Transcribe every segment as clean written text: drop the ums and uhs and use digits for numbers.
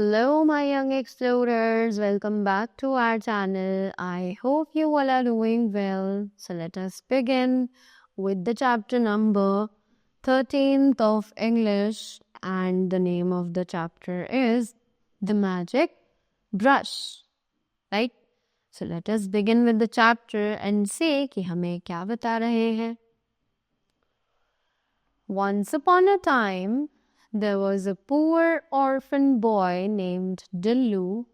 Hello, my young explorers. Welcome back to our channel. I hope you all are doing well. So, let us begin with the chapter number 13th of English, and the name of the chapter is The Magic Brush. Right? So, let us begin with the chapter and see कि हमें क्या बता रहे हैं. Once upon a time, there was a poor orphan boy named Dillu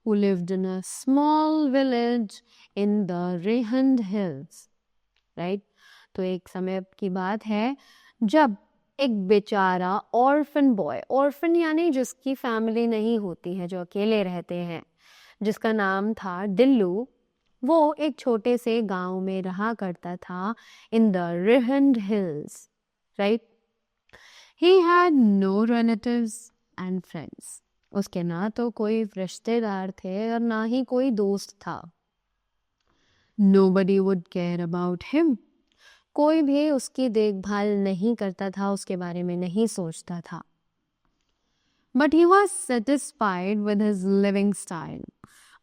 who lived in a small village in the Rehand Hills. Right? तो एक समय की बात है जब एक बेचारा ऑर्फन बॉय, ऑर्फन यानी जिसकी फैमिली नहीं होती है, जो अकेले रहते हैं, जिसका नाम था दिल्लू, वो एक छोटे से गांव में रहा करता था in the Rihand hills. Right? He had no relatives and friends. उसके ना तो कोई रिश्तेदार थे और ना ही कोई दोस्त था. Nobody would care about him. कोई भी उसकी देखभाल नहीं करता था, उसके बारे में नहीं सोचता था. But he was satisfied with his living style.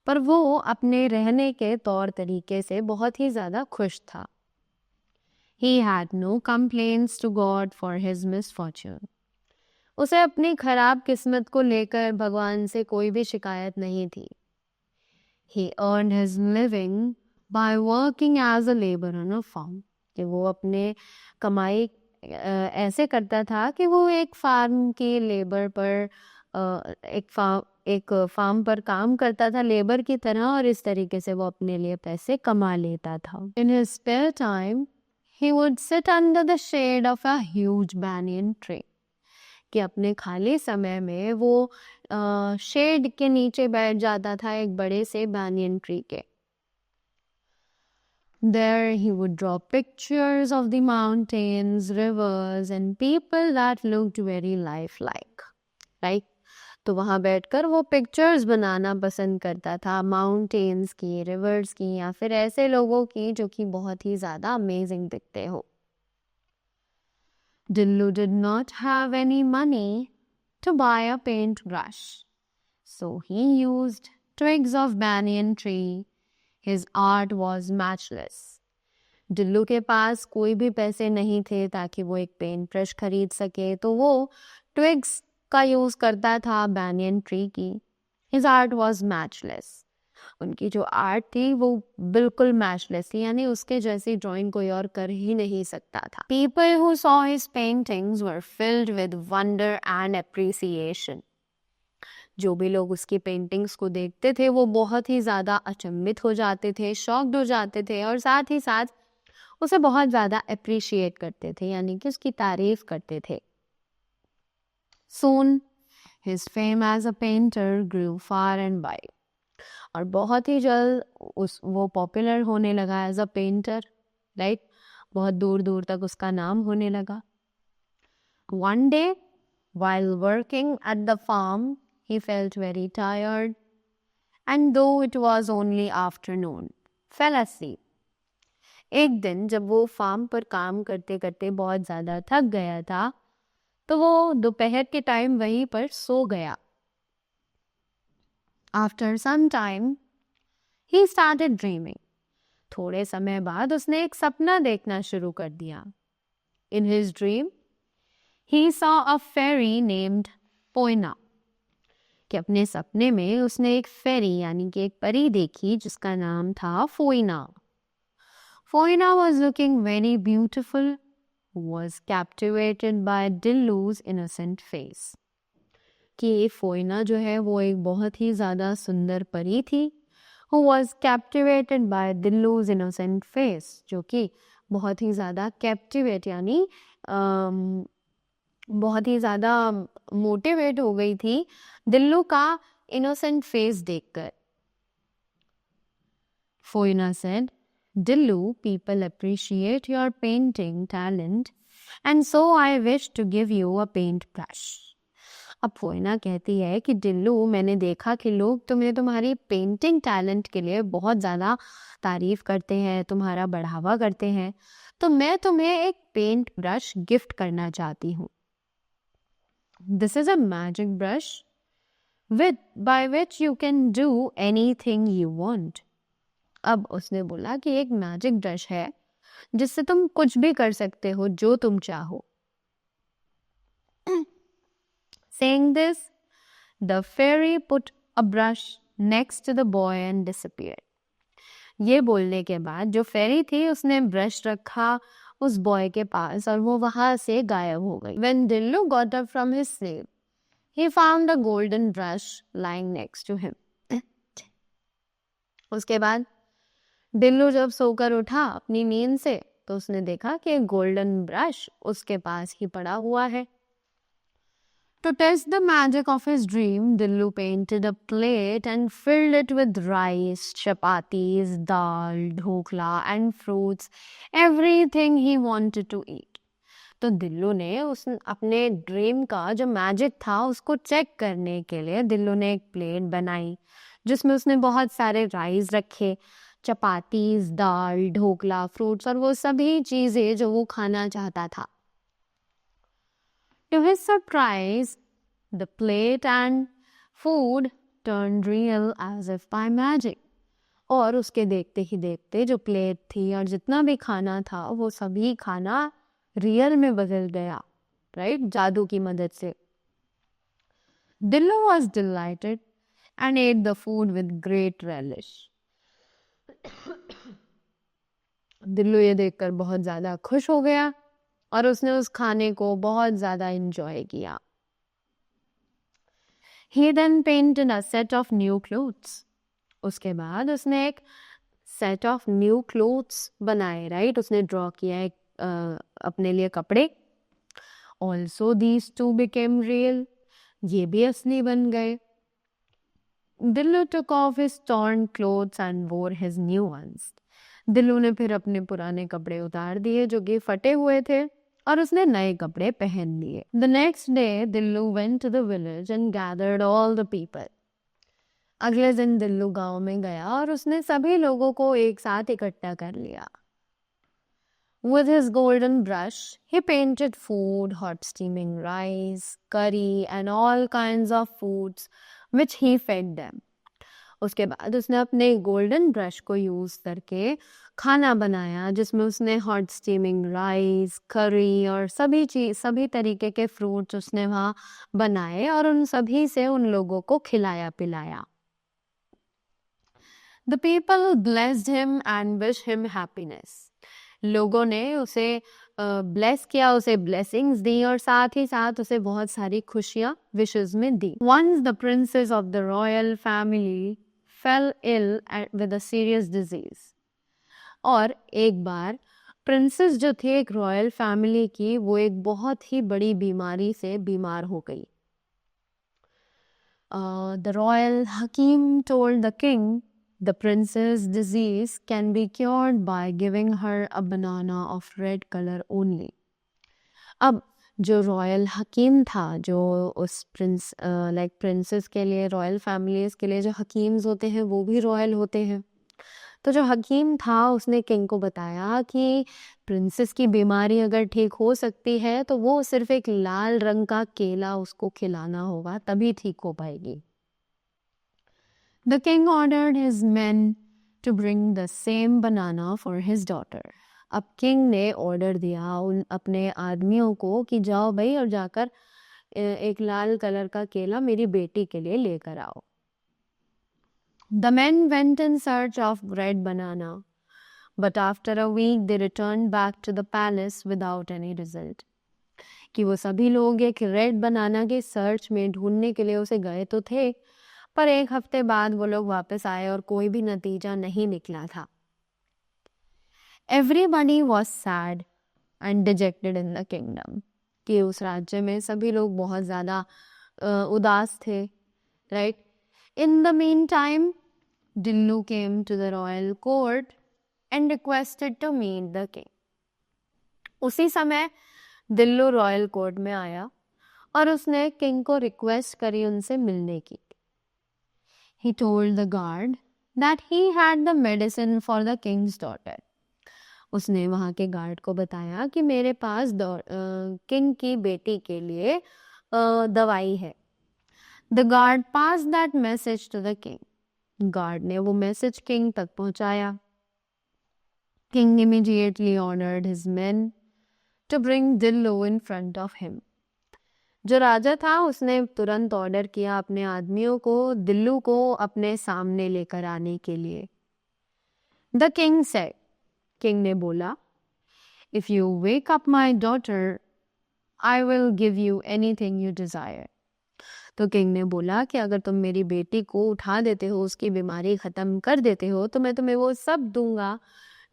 पर वो अपने रहने के तौर तरीके से बहुत ही ज़्यादा खुश था. He had no complaints to God for his misfortune. उसे अपनी खराब किस्मत को लेकर भगवान से कोई भी शिकायत नहीं थी. He earned his living by working as a laborer on a farm. कि वो अपने कमाई ऐसे करता था कि वो एक फार्म की लेबर पर एक फार्म पर काम करता था लेबर की तरह, और इस तरीके से वो अपने लिए पैसे कमा लेता था. In his spare time, he would sit under the shade of a huge banyan tree. कि अपने खाली समय में वो शेड के नीचे बैठ जाता था एक बड़े से banyan tree के. There he would draw pictures of the mountains, rivers and people that looked very lifelike. Right? तो वहाँ बैठकर वो पिक्चर्स बनाना पसंद करता था, माउंटेन्स की, रिवर्स की, या फिर ऐसे लोगों की जो कि बहुत ही ज़्यादा अमेजिंग दिखते हो. Dillu did not have any money to buy a paintbrush, so he used twigs of banyan tree. His art was matchless. दिल्लू के पास कोई भी पैसे नहीं थे ताकि वो एक पेंट ब्रश खरीद सके, तो वो ट्विग्स का यूज करता था बैनियन ट्री की. His art was matchless. उनकी जो आर्ट थी वो बिल्कुल मैचलेस थी, यानी उसके जैसी ड्राइंग कोई और कर ही नहीं सकता था. People who saw his paintings were filled with wonder and appreciation. जो भी लोग उसकी पेंटिंग्स को देखते थे वो बहुत ही ज़्यादा अचंभित हो जाते थे, शॉक्ड हो जाते थे, और साथ ही साथ उसे बहुत ज़्यादा अप्रिशिएट करते थे, यानी कि उसकी तारीफ करते थे. Soon his fame as a painter grew far and wide. और बहुत ही जल्द वो पॉपुलर होने लगा एज अ पेंटर. राइट? बहुत दूर दूर तक उसका नाम होने लगा. One day, while working at the farm, he felt very tired, and though it was only afternoon, fell asleep. एक दिन जब वो फार्म पर काम करते करते बहुत ज़्यादा थक गया था, तो वो दोपहर के टाइम वहीं पर सो गया. After some time, he started dreaming. थोड़े समय बाद उसने एक सपना देखना शुरू कर दिया. In his dream, he saw a fairy named Poina. कि अपने सपने में उसने एक फेरी यानी कि एक परी देखी जिसका नाम था फोइना. Foina was looking very beautiful, was captivated by Dillu's innocent face. कि फोइना जो है वो एक बहुत ही ज़्यादा सुंदर परी थी, who was captivated by Dillu's innocent face, जो कि बहुत ही ज़्यादा captivate यानी बहुत ही ज़्यादा मोटिवेट हो गई थी दिल्लू का innocent face देखकर. Foina said, Dillu, people appreciate your painting talent, and so I wish to give you a paintbrush. अब फोइना कहती है कि दिल्लू, मैंने देखा कि लोग तुम्हारी पेंटिंग टैलेंट के लिए बहुत ज़्यादा तारीफ करते हैं, तुम्हारा बढ़ावा करते हैं, तो मैं तुम्हें एक पेंट ब्रश गिफ्ट करना चाहती हूँ. This is a magic brush by which you can do anything you want. अब उसने बोला कि एक मैजिक ब्रश है जिससे तुम कुछ भी कर सकते हो जो तुम चाहो. Saying this, the fairy put a brush next to the boy and disappeared. ये बोलने के बाद जो फेरी थी उसने ब्रश रखा उस बॉय के पास और वो वहां से गायब हो गई. When Dillu got up from his sleep, he found a golden brush lying next to him. उसके बाद दिल्लू जब सोकर उठा अपनी नींद से तो उसने देखा कि एक गोल्डन ब्रश उसके पास ही पड़ा हुआ है. To test the magic of his dream, Dillu painted a plate and filled it with rice, chapatis, dal, dhokla and fruits, everything he wanted to eat. तो दिल्लू ने उस अपने ड्रीम का जो मैजिक था उसको चेक करने के लिए दिल्लू ने एक प्लेट बनाई जिसमें उसने बहुत सारे राइस रखे, चपातीज, दाल, ढोकला, फ्रूट्स और वो सभी चीजें जो वो खाना चाहता था. To his surprise, the plate and food turned real as if by magic. और उसके देखते ही देखते जो प्लेट थी और जितना भी खाना था वो सभी खाना रियल में बदल गया, राइट, जादू की मदद से. Dillu was delighted and ate the food with great relish. दिल्लू ये देखकर बहुत ज्यादा खुश हो गया और उसने उस खाने को बहुत ज्यादा एंजॉय किया. He then painted a set of new clothes. उसके बाद उसने एक set of new clothes बनाए, राइट, उसने ड्रॉ किया एक अपने लिए कपड़े. Also these two became real. ये भी असली बन गए. Dillu took off his torn clothes and wore his new ones. दिल्लू ने फिर अपने पुराने कपड़े उतार दिए जो कि फटे हुए थे और उसने नए कपड़े पहन लिए. The next day, Dillu went to the village and gathered all the people. अगले दिन दिल्लू गांव में गया और उसने सभी लोगों को एक साथ इकट्ठा कर लिया. With his golden brush, he painted food, hot steaming rice, curry and all kinds of foods which he fed them. उसके बाद उसने अपने गोल्डन ब्रश को यूज करके खाना बनाया जिसमें उसने हॉट स्टीमिंग राइस, करी और सभी तरीके के फ्रूट्स उसने वहाँ बनाए और उन सभी से उन लोगों को खिलाया पिलाया. The people blessed him and wished him happiness. लोगों ने उसे ब्लेस किया, उसे ब्लेसिंग्स दी और साथ ही साथ उसे बहुत सारी खुशियां विशेस में दी. Once the princess of the royal family fell ill with a serious disease. और एक बार प्रिंसेस जो थी एक रॉयल फैमिली की वो एक बहुत ही बड़ी बीमारी से बीमार हो गई. The royal Hakim told the king the princess' disease can be cured by giving her a banana of red color only. अब जो रॉयल हकीम था, जो उस प्रिंसेस के लिए, रॉयल फैमिलीज के लिए जो हकीम्स होते हैं वो भी रॉयल होते हैं. तो जो हकीम था उसने किंग को बताया कि प्रिंसेस की बीमारी अगर ठीक हो सकती है तो वो सिर्फ एक लाल रंग का केला उसको खिलाना होगा तभी ठीक हो पाएगी. The king ordered his men to bring the same banana for his daughter. अब किंग ने ऑर्डर दिया उन अपने आदमियों को कि जाओ भाई और जाकर एक लाल कलर का केला मेरी बेटी के लिए लेकर आओ. The men went in search of red banana, but after a week they returned back to the palace without any result. कि वो सभी लोग एक रेड बनाना के सर्च में ढूंढने के लिए उसे गए तो थे पर एक हफ्ते बाद वो लोग वापस आए और कोई भी नतीजा नहीं निकला था. Everybody was sad and dejected in the kingdom. कि उस राज्य में सभी लोग बहुत ज़्यादा उदास थे, right? In the meantime, Dillu came to the royal court and requested to meet the king. उसी समय दिल्लू रॉयल कोर्ट में आया और उसने किंग को रिक्वेस्ट करी उनसे मिलने की. He told the guard that he had the medicine for the king's daughter. उसने वहाँ के गार्ड को बताया कि मेरे पास किंग की बेटी के लिए दवाई है. The guard passed that message to the king. Guard ने वो मैसेज किंग तक पहुंचाया. King immediately ordered his men to bring Dillo in front of him. जो राजा था उसने तुरंत ऑर्डर किया अपने आदमियों को दिल्लू को अपने सामने लेकर आने के लिए. The king said, किंग ने बोला, if you wake up my daughter, I will give you anything you desire. तो किंग ने बोला कि अगर तुम मेरी बेटी को उठा देते हो, उसकी बीमारी खत्म कर देते हो, तो मैं तुम्हें वो सब दूंगा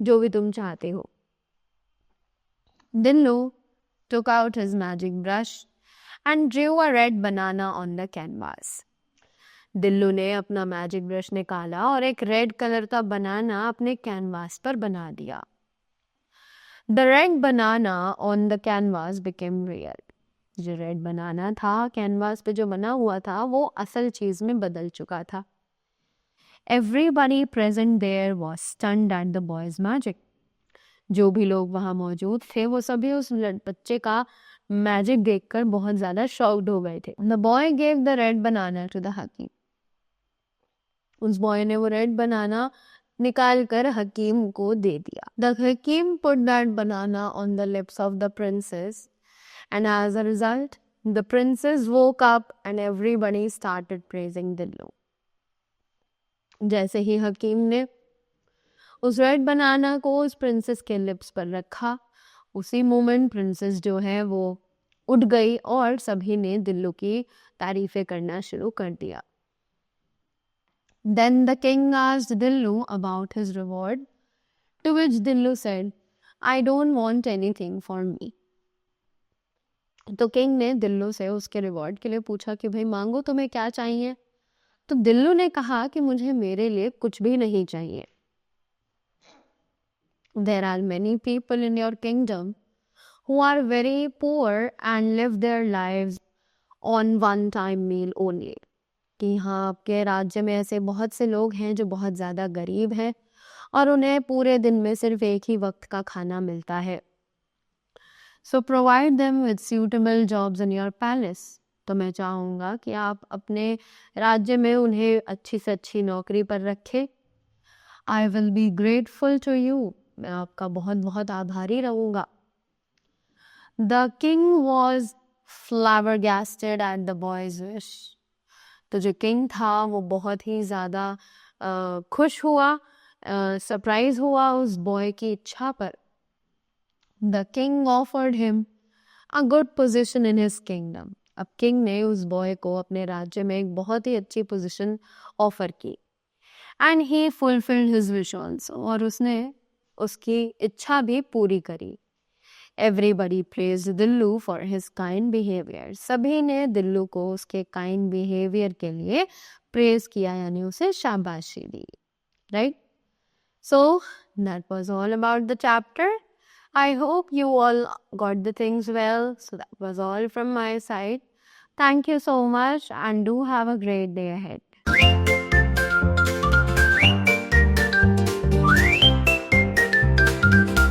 जो भी तुम चाहते हो. Dillo took out his magic brush and drew a red banana on the canvas. दिल्लू ने अपना मैजिक ब्रश निकाला और एक रेड कलर का बनाना अपने कैनवास पर बना दिया. The red banana on the canvas became real. जो रेड बनाना था कैनवास पे जो बना हुआ था वो असल चीज में बदल चुका था. Everybody present there was stunned at the boy's magic. जो भी लोग वहां मौजूद थे वो सभी उस बच्चे का मैजिक देखकर बहुत ज्यादा शॉक्ड हो गए थे. The boy gave the red banana to the hakim. उस बॉय ने वो रेड बनाना निकाल कर हकीम को दे दिया. The hakim put that banana on the lips of the princess. And as a result, the princess woke up and everybody started praising Dillo. जैसे ही हकीम ने उस रेड बनाना को उस प्रिंसेस के लिप्स पर रखा, उसी मोमेंट प्रिंसेस जो है वो उठ गई और सभी ने दिल्लू की तारीफें करना शुरू कर दिया. Then the king asked Dillu about his reward, to which Dillu said, I don't want anything for me. तो किंग ने दिल्लू से उसके रिवॉर्ड के लिए पूछा कि भाई मांगो तुम्हें क्या चाहिए. तो दिल्लू ने कहा कि मुझे मेरे लिए कुछ भी नहीं चाहिए. There are many people in your kingdom who are very poor and live their lives on one time meal only. कि हाँ आपके राज्य में ऐसे बहुत से लोग हैं जो बहुत ज़्यादा गरीब हैं और उन्हें पूरे दिन में सिर्फ एक ही वक्त का खाना मिलता है. So provide them with suitable jobs in your palace. तो मैं चाहूँगा कि आप अपने राज्य में उन्हें अच्छी से अच्छी नौकरी पर रखें. I will be grateful to you. मैं आपका बहुत बहुत आभारी रहूँगा. The king was flabbergasted at the boy's wish. तो जो किंग था वो बहुत ही ज़्यादा खुश हुआ, सरप्राइज हुआ उस बॉय की इच्छा पर. The king offered him a good position in his kingdom. अब किंग ने उस बॉय को अपने राज्य में एक बहुत ही अच्छी पोजीशन ऑफर की. And he fulfilled his wish also. और उसने उसकी इच्छा भी पूरी करी. Everybody praised Dillu for his kind behavior. सभी ने दिल्लू को उसके kind behavior के लिए praise किया, यानी उसे शाबाशी दी. Right? So that was all about the chapter. I hope you all got the things well. So that was all from my side. Thank you so much and do have a great day ahead.